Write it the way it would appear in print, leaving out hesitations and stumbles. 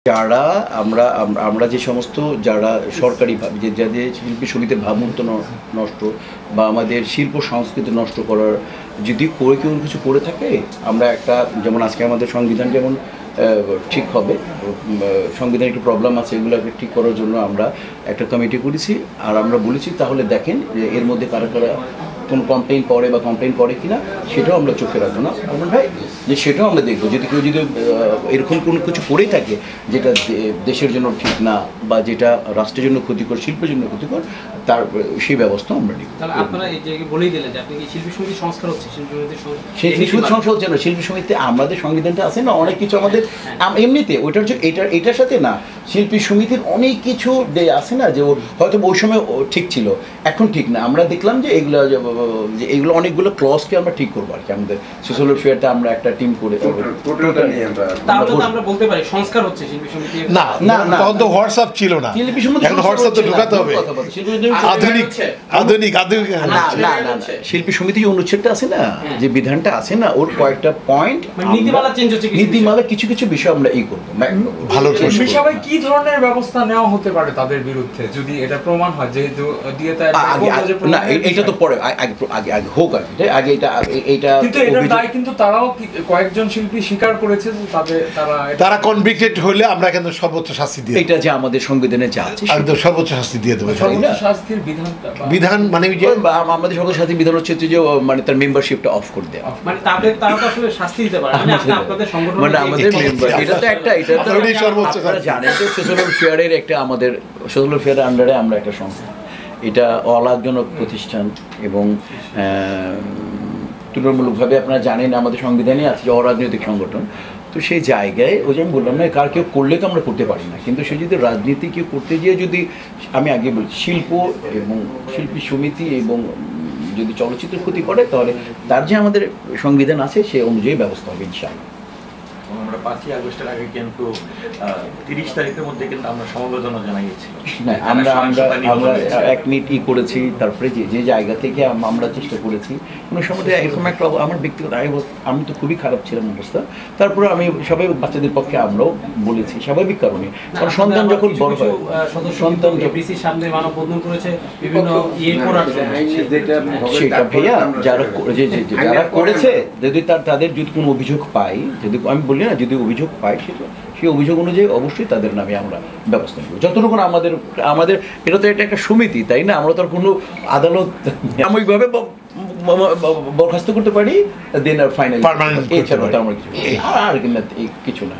যারা আমরা আমরা আমরা যে সমস্ত যারা সরকারিভাবে যে যাদের শিল্পী সমিতির ভাবমূর্ত নষ্ট বা আমাদের শিল্প সংস্কৃতি নষ্ট করার যদি করে কেউ কিছু করে থাকে, আমরা একটা যেমন আজকে আমাদের সংবিধান যেমন ঠিক হবে, সংবিধানে একটু প্রবলেম আছে, এগুলোকে ঠিক করার জন্য আমরা একটা কমিটি করেছি। আর আমরা বলেছি তাহলে দেখেন যে এর মধ্যে কারা কারা কোনো কমপ্লেন করে বা কমপ্লেন করে কিনা, সেটাও আমরা চোখে রাখবো না আমার ভাই, যে সেটাও আমরা দেখবো। যদি কেউ যদি এরকম কোনো কিছু করেই থাকে যেটা দেশের জন্য ঠিক না বা যেটা রাষ্ট্রের জন্য ক্ষতিকর, শিল্পের জন্য ক্ষতিকর, তার সেই ব্যবস্থা আমরা নিব। আপনারা এই যে বলেই দিলেন যে আপনি কি শিল্পী সমিতি সংস্কার হচ্ছে, শিল্পী সমিতি সংস্কার হচ্ছে না, শিল্পী সমিতি আমাদের সংবিধানটা আছে না, অনেক কিছু আমাদের এমনিতে ওইটার এটার সাথে না, শিল্পী সমিতির অনেক কিছু আছে না, যে হয়তো ওই সময় ঠিক ছিল, এখন ঠিক না। আমরা দেখলাম যে এগুলো অনেকগুলো ক্লজকে আমরা ঠিক করবো আর কি। আমাদের সোশ্যাল ওয়েলফেয়ারটা আমরা একটা টিম করে আমরা বলতে পারি সংস্কার হচ্ছে শিল্পী সমিতি। না না না, তখন তো হোয়াটসঅ্যাপ ছিল না, শিল্পী সমিতি এখন হোয়াটসঅ্যাপ তো ঢোকাতে হবে, আধুনিক আধুনিক আধুনিক। না না না, শিল্পী সমিতি যে অনুচ্ছেদটা আছে না, যে বিধানটা আছে না, ওর কয়েকটা পয়েন্ট নীতিমালা চেঞ্জ হচ্ছে, নীতিমালা কিছু কিছু বিষয় আমরা এই করবো। ভালো বিষয়ে কি ধরনের ব্যবস্থা নেওয়া হতে পারে তাদের বিরুদ্ধে যদি এটা প্রমাণ হয়, যেহেতু না এটা তো পরে আগে আগে হোক আর কি, আগে এটা কিন্তু এটার দায় কিন্তু তারাও কয়েকজন শিল্পী স্বীকার করেছে যে তারা কনভিক্টেড হলে আমরা কিন্তু সর্বোচ্চ শাস্তি দিই। এটা যে আমাদের সংবিধানে যা আছে একদম সর্বোচ্চ শাস্তি দিয়ে দেবো। সর্বোচ্চ শাস্তির বিধান মানে আমাদের সর্বোচ্চ শাস্তির বিধান হচ্ছে যে মানে তার মেম্বারশিপটা অফ করে দেওয়া, মানে তারা তো আসলে শাস্তি দিতে পারে না, আপনাদের সংগঠন মানে আমাদের মেম্বার, এটা তো একটা এটা তো সর্বোচ্চ জানেন যে সোশ্যাল ওয়েলফেয়ারের একটা আমাদের সোশ্যাল ওয়েলফেয়ারের আন্ডারে আমরা একটা সংস্থা, এটা অলাভজনক প্রতিষ্ঠান এবং তুলনামূলকভাবে আপনারা জানেন আমাদের সংবিধানে আছে যে অরাজনৈতিক সংগঠন। তো সেই জায়গায় ওই যে আমি বললাম না, কার কেউ করলে তো আমরা করতে পারি না, কিন্তু সে যদি রাজনীতি কেউ করতে গিয়ে যদি, আমি আগে বলছি শিল্প এবং শিল্পী সমিতি এবং যদি চলচ্চিত্র ক্ষতি করে, তাহলে তার যে আমাদের সংবিধান আছে সে অনুযায়ী ব্যবস্থা হবে ইনশাআল্লাহ। আমরা 5ই আগস্টের আগে কিন্তু 30 তারিখের মধ্যে কিন্তু আমরা সমবেদনা জানিয়েছিলাম। আমরা এক মিনিট করেছি, তারপরে যে জায়গা থেকে আমরা চেষ্টা করেছি কোনো সময় এরকম একটা আমার ব্যক্তিগত আমি তো খুবই খারাপ ছিলাম অবস্থা, তারপরে আমি সবাই বাচ্চাদের পক্ষে আমরাও বলেছি স্বাভাবিক কারণে, কারণ সন্তান যখন বড় হয়, সন্তান সামনে মানববন্ধন করেছে বিভিন্ন সেটা ভাইয়া যারা করেছে, যদি তাদের যদি কোনো অভিযোগ পাই, যদি আমি বলি না যদি অভিযোগ পাই, সেই অভিযোগ অনুযায়ী অবশ্যই তাদের নামে আমরা ব্যবস্থা নেব যতটুকু আমাদের এটা তো একটা সমিতি, তাই না? আমরা তো আর কোনো আদালত সাময়িকভাবে বরখাস্ত করতে পারি, দেন আর ফাইনাল, এছাড়া তো আমরা কিছু আর কিছু না।